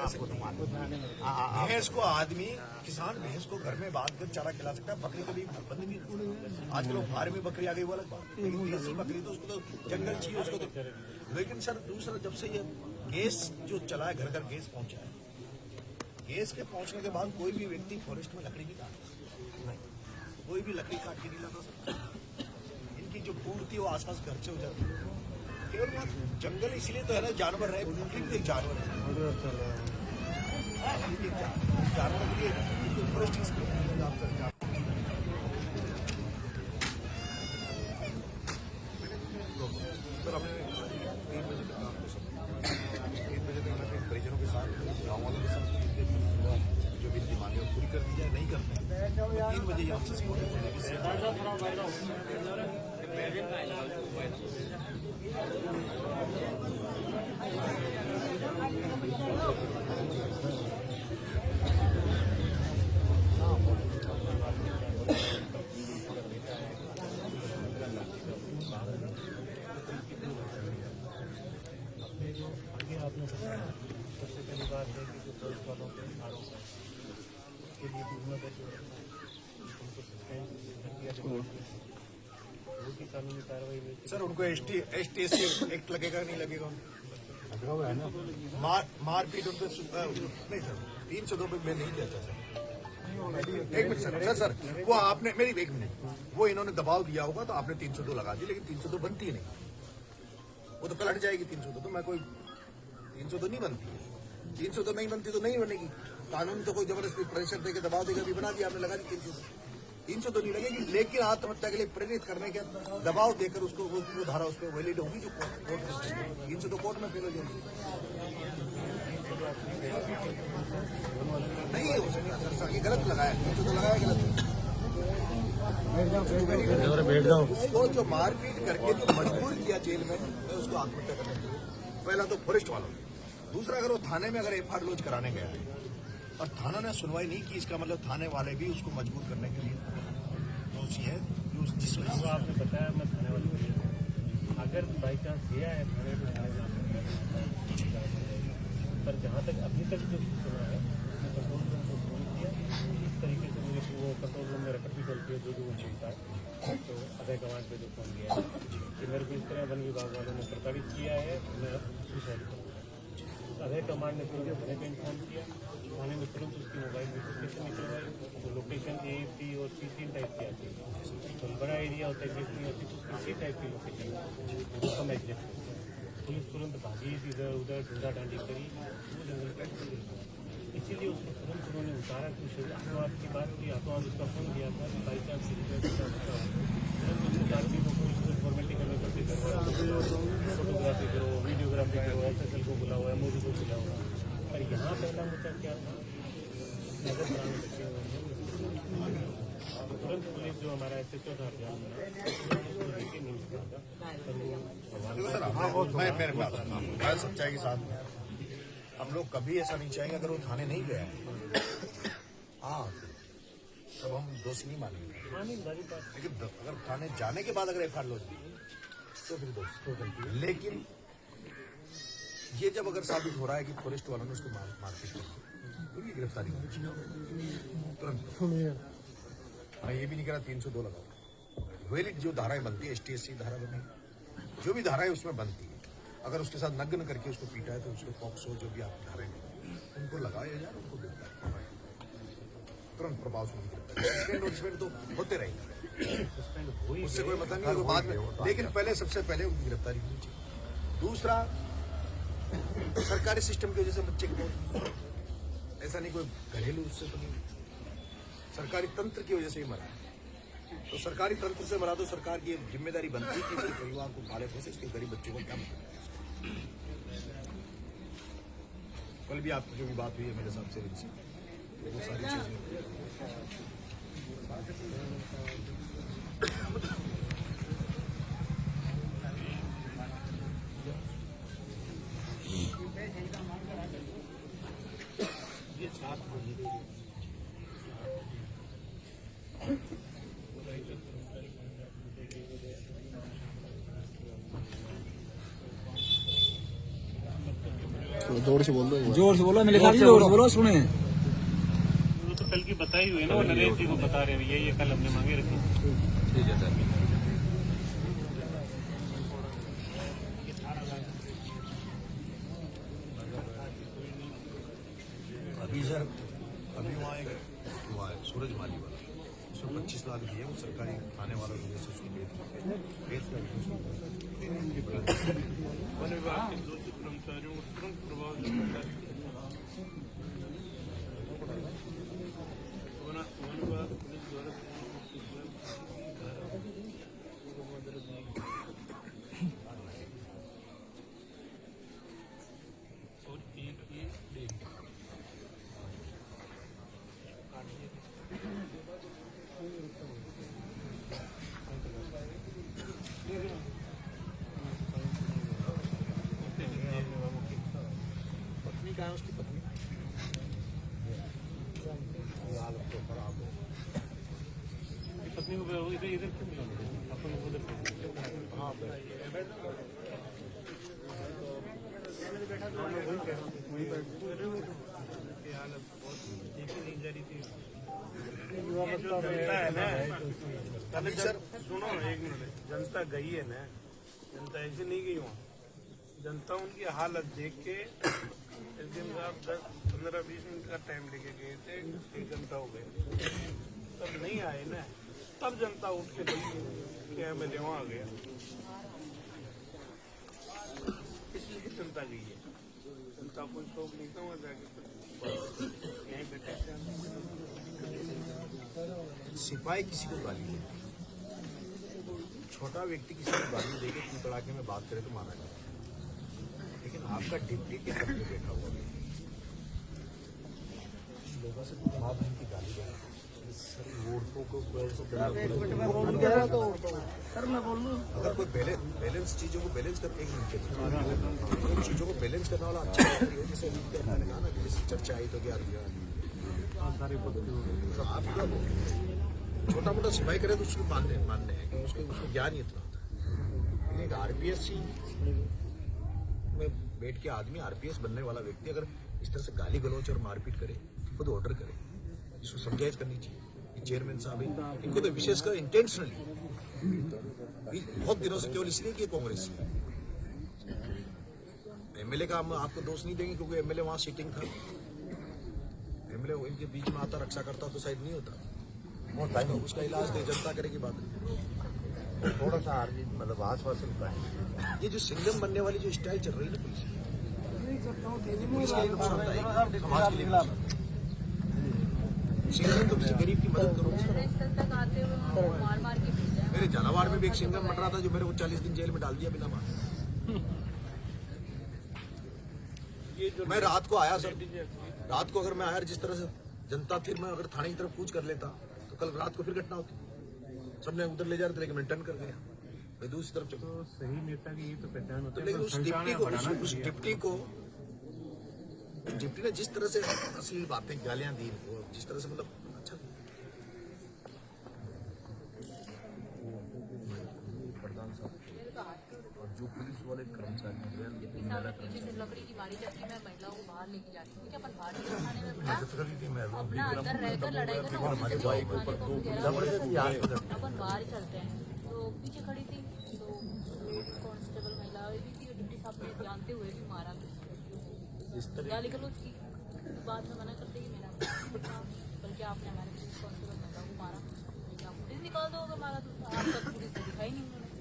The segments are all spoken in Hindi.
सकते हैं। भैंस को आदमी किसान भैंस को घर में बांध कर चारा खिला सकता है, बकरी कभी बंद नहीं कर सकता। आजकल वो फार्म में बकरी आ गई वो अलग बात, लेकिन देसी बकरी तो उसको तो जंगल चाहिए उसको तो। लेकिन सर दूसरा जब से ये गैस जो चला है, घर घर गैस पहुंचा है, गैस के पहुंचने के बाद कोई भी व्यक्ति फॉरेस्ट में लकड़ी नहीं काटता, नहीं कोई भी लकड़ी काट के नहीं लाता सर। इनकी जो पूर्ति वो आसपास घर से हो जाती है। केवल बात जंगल इसलिए तो है ना, जानवर रहे, बकरी भी एक जानवर है, जानवर के लिए फॉरेस्ट सर हमने 3 बजे तक आपको 3 बजे तक हमें परिजनों के साथ गाँव वालों के साथ जो भी मांगे पूरी कर दी जाए, नहीं करते 3 बजे यहाँ से आपने बताया सबसे पहली बात है कि जो पुलिस वालों के आरोप है उसके लिए उनको सस्पेंड कर दिया वो की कानूनी कार्रवाई में सर उनको एसटी एक्ट लगेगा नहीं लगेगा, मारपीट उनको नहीं सर 302 पे मैं नहीं कहता सर। एक मिनट सर वो आपने मेरी 1 मिनट वो इन्होंने दबाव दिया होगा तो आपने 302 लगा दी, लेकिन 302 बनती है नहीं, वो तो कल हट जाएगी 302 तो मैं कोई 302 नहीं बनती, 302 नहीं बनती तो नहीं बनेगी। कानून तो कोई जबरदस्ती प्रेशर देकर दबाव देकर भी बना दिया, आपने लगा दी 302 नहीं लगेगी, लेकिन आत्महत्या के लिए प्रेरित करने के दबाव देकर उसको वो धारा उस पर वैलिड होगी जो कोर्ट 302 कोर्ट में फेल हो जाएगी। नहीं हो सकता सर, ये गलत लगाया 302 लगाया गलत। उसको जो मारपीट करके जो मजबूर किया जेल में उसको आत्महत्या करने के लिए, पहला तो फॉरेस्ट वालों, दूसरा अगर वो थाने में अगर एफआईआर लॉन्च कराने गया है और थाना ने सुनवाई नहीं की, इसका मतलब थाने वाले भी उसको मजबूर करने के लिए दोषी है। जिसमें आपने बताया मैं थाने वाले अगर बाई चांस गया है थाने में पर जहाँ तक अभी तक जो सुना है उसने कंट्रोल रूम को फोन किया, इस तरीके से मुझे वो कंट्रोल रूम में रिकॉर्ड भी चलती है जो वो बोलता है, तो अभय कमांड पे जो फोन किया है कि मेरे को इस तरह वन विभाग वालों ने प्रताड़ित किया है, मैं सुसाइड करूँगा। अभय कमांड ने फिर थाने को इन्फॉर्म किया, थाने में तुरंत उसकी मोबाइल वेरिफिकेशन निकलवाई, तो लोकेशन AFD और C3 टाइप की आती है, तो बड़ा एरिया होता है जिसमें होती है उसकी C टाइप की लोकेशन उसका मैं एग्जैक्ट करता हूँ। पुलिस तुरंत भागी, इधर उधर ढूंढा ढांडी करी, वो जंगल का इसीलिए उसको तुरंत उन्होंने उतारा कि आतंकवाद की बात की, आतंकवाद उसका फोन दिया था बाई चांस फॉर्मेलिटी करनी पड़ती है, फोटोग्राफी करो, वीडियोग्राफी करो, SSL को बुला हुआ है, मोदी को बुला हुआ है। पर यहाँ पहला मुद्दा क्या था, नजर बनाने बच्चे तुरंत पुलिस जो हमारा SHO था मैं सच्चाई के साथ हम लोग कभी ऐसा नहीं चाहेंगे अगर वो थाने नहीं गया है, हाँ तब हम दोष नहीं मानेंगे, लेकिन अगर थाने जाने के बाद अगर एफआईआर लॉन्च की तो फिर दोष तो गलती है। लेकिन ये जब अगर साबित हो रहा है कि फॉरेस्ट वालों ने उसको मारपीट की तो भी गिरफ्तारी होनी चाहिए तुरंत। मैं ये भी नहीं कह रहा 302 लगाओ, वैलिड जो धाराएं बनती है ST SC धारा बनी, जो भी धाराएं उसमें बनती है, अगर उसके साथ नग्न करके उसको पीटा है तो उसको पॉक्सो जो भी आप धाराएं उनको लगाया जाए, उनको गिरफ्तार तुरंत प्रभाव से नोटिसमेंट तो होते रहेंगे, उससे कोई मतलब नहीं बाद में, लेकिन पहले सबसे पहले उनकी गिरफ्तारी होनी चाहिए। दूसरा सरकारी सिस्टम की वजह से बच्चे को ऐसा नहीं कोई घरेलू उससे तो नहीं, सरकारी तंत्र की वजह से ही मरा है, तो सरकारी तंत्र से मरा तो सरकार की जिम्मेदारी बनती है कि इसके परिवार को पाले पोसे, इसके गरीब बच्चों को क्या मिले। कल भी आपकी जो भी बात हुई है मेरे हिसाब से इनसे वो सारी चीजें जोर से बोलो मेरे ख्याल से जोर से बोलो सुने। वो तो कल की बताई हुई है ना, वो नरेश जी को बता रहे हैं ये कल हमने मांगे रखी। ठीक है सर। अभी सर अभी वहाँ एक हुआ है सूरज माली वाला, उसमें 25 लाख दिए वो सरकारी थाने वालों ने से उसको बेच वन विभाग के 200 कर्मचारियों को तुरंत प्रभाव से वन विभाग पुलिस द्वारा और एक ये पत्नी कहाँ है उसकी पत्नी? हालत तो खराब है। पत्नी को इधर इधर क्यों मिला अपन उधर हाँ हालत बहुत देखी नहीं जा रही थी। जनता है ना, सर सुनो एक मिनट, जनता गई है ना, जनता ऐसे नहीं गई वहाँ, जनता उनकी हालत देख के एसडीएम साहब 10-15-20 मिनट का टाइम लेके गए थे, 1 घंटा हो गए, तब नहीं आए ना, तब जनता उठ के गई कि एमएलए वहाँ आ गया, इसलिए जनता गई है। जनता कोई शौक नहीं था वहाँ जाके, यहीं बैठे थे। सिपाही किसी को गाली दे, छोटा व्यक्ति किसी को गाली देके तू तड़ाके में बात करे तो माना जाए, लेकिन आपका डिप्टी के पद पे बैठा हुआ है, लोगों से माँ बहन की गाली दे, वोटों को सर मैं बोल लूँ अगर कोई बैलेंस चीजों को बैलेंस करके चीजों को बैलेंस करने वाला अच्छा है, जैसे ना जैसे चर्चा आई तो क्या तो आप क्या छोटा मोटा सिपाही करे तो उसको मानने हैं कि उसको ज्ञान ही इतना होता है, लेकिन एक आरपीएस में बैठ के आदमी आरपीएस बनने वाला व्यक्ति अगर इस तरह से गाली गलौच और मारपीट करे, खुद ऑर्डर करे, इसको समझाइश करनी चाहिए। चेयरमैन साहब इनको तो विशेषकर इंटेंशनली बहुत दिनों से केवल इसलिए कि कांग्रेस एमएलए का हम आपको दोष नहीं देंगे क्योंकि एमएलए वहां सीटिंग था, एमएलए इनके बीच में आता रक्षा करता तो शायद नहीं होता, उसका इलाज दे जनता करेगी बात। थोड़ा सा मतलब आश्वासन का है ये जो सिंगम बनने वाली जो स्टाइल चल रही है ना पुलिस के लिए नुकसानदायक, समाज के लिए नुकसानदायक। सिंगम तो किसी गरीब की मदद करो। मेरे झालावाड़ में भी एक सिंगम बन रहा था जो मेरे को 40 दिन जेल में डाल दिया बिना मार। मैं रात को आया सर, रात को अगर मैं आया जिस तरह से जनता थी, मैं अगर थाने की तरफ कूच कर लेता तो कल रात को फिर घटना होती, सबने उधर ले जा रहे थे लेकिन मैं टर्न कर गया, मैं दूसरी तरफ चला। तो सही नेता की ये तो पहचान होती है, लेकिन उस डिप्टी ने जिस तरह से असली बातें गालियां दी, जिस तरह से मतलब अच्छा प्रधान साहब और जो पुलिस वाले कर्मचारी लकड़ी की बारी जाती है, मैं महिलाओं को बाहर लेके जाती हूँ, क्या अपन बाहर नहीं खाने में अपना अंदर रहकर लड़ाई करना, अपन बाहर ही चलते हैं। तो पीछे खड़ी थी तो कांस्टेबल महिला डिप्टी साहब ने जानते हुए भी मारा, गाली गलौज की, बाद में मना करते ही मेरा, बल्कि आपने हमारे पुलिस कांस्टेबल महिला को मारा, आप पुलिस निकाल दो, अगर मारा तो आप तक पुलिस को दिखाई नहीं उन्होंने,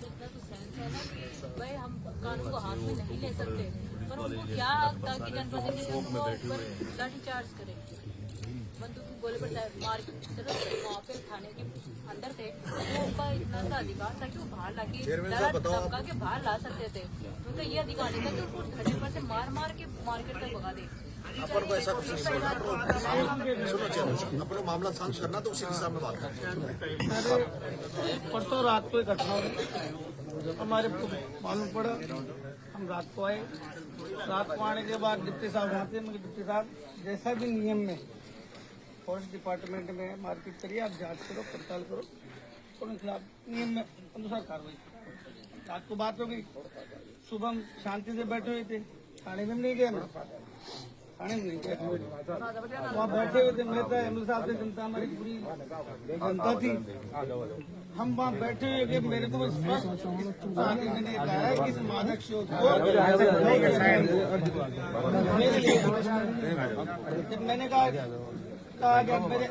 इतना तो सेंस है ना कि भाई हम कानून को हाथ में नहीं ले सकते, पर उनको क्या था कि जनप्रतिनिधि उनको ऊपर लाठी चार्ज करे, बंदूक की गोले पर मार चलो वहाँ पे थाने के अंदर थे, वो उनका इतना सा अधिकार था कि वो बाहर लाके धमका के बाहर ला सकते थे, उनका ये अधिकार नहीं था कि उनको धरने पर से मार के मार्केट तक भगा दे। अपन को ऐसा कुछ अपना मामला शांत करना तो उसी हिसाब में बात करना। परसों रात को घटना हुई, हमारे मालूम पड़ा, हम रात को आए, रात को आने के बाद डिप्टी साहब वहाँ थे, मगर डिप्टी साहब जैसा भी नियम में फॉरेस्ट डिपार्टमेंट में मारपीट करिए, आप जांच करो, पड़ताल करो, उनके खिलाफ नियम में अनुसार कार्रवाई करो। रात को बात हो गई, सुबह हम शांति से बैठे हुए थे, थाने में नहीं गए, मैं थाने में नहीं गए, वहाँ बैठे हुए थे। मैं था एमएल साहब से, जनता हमारी पूरी जनता थी, हम वहाँ बैठे हुए कि मेरे को स्पष्ट मैंने कहा है कि इस मादक शोध को जब मैंने कहा कि मेरे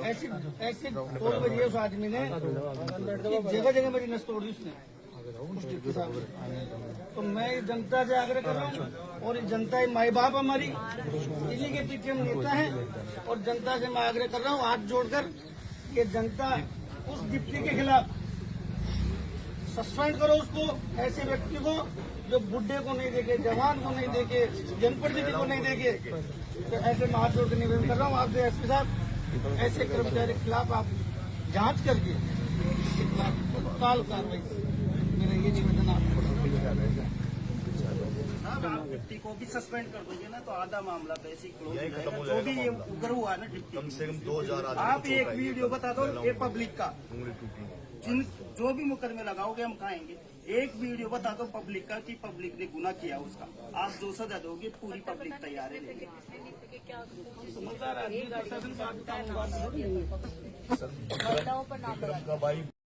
ऐसे तोड़ बजी है उस आदमी ने, जगह जगह मेरी नस तोड़ी उसने, उस डिप्टी साहब ने। तो मैं जनता से आग्रह कर रहा हूँ, और ये जनता ही माई बाप हमारी, इन्हीं के पीछे हम नेता हैं, और जनता से मैं आग्रह कर रहा हूँ हाथ जोड़कर कि जनता उस डिप्टी के खिलाफ सस्पेंड करो उसको, ऐसे व्यक्ति को जो बुढ़े को नहीं देखे, जवान को नहीं देखे, जनप्रतिनिधि को नहीं देखे। तो ऐसे मैं हाथ जोड़ के निवेदन कर रहा हूँ आपसे एसपी साहब, ऐसे कर्मचारी के खिलाफ आप जांच करके तत्काल कार्रवाई करें। मेरा ये निवेदन आपको। आप डिप्टी को भी सस्पेंड कर दोगे ना, तो आधा मामला वैसे ही क्लोज यही हो खत्म हो जाएगा। जो भी जाएगा ये मामला। उग्र हुआ ना डिप्टी, कम से कम 2000 आदमी आप को एक चोट आई। वीडियो बता दो ये पब्लिक का, उंगली टूटी। जिन जो भी मुकदमे लगाओगे हम खाएंगे। एक वीडियो बता दो पब्लिक का कि पब्लिक ने गुनाह किया उसका, आप जो सजा दोगे पूरी पब्लिक तैयार है लेने के। क्या समझदार आदमी, प्रशासन का काम हुआ। महिलाओं पर नाम लगा का भाई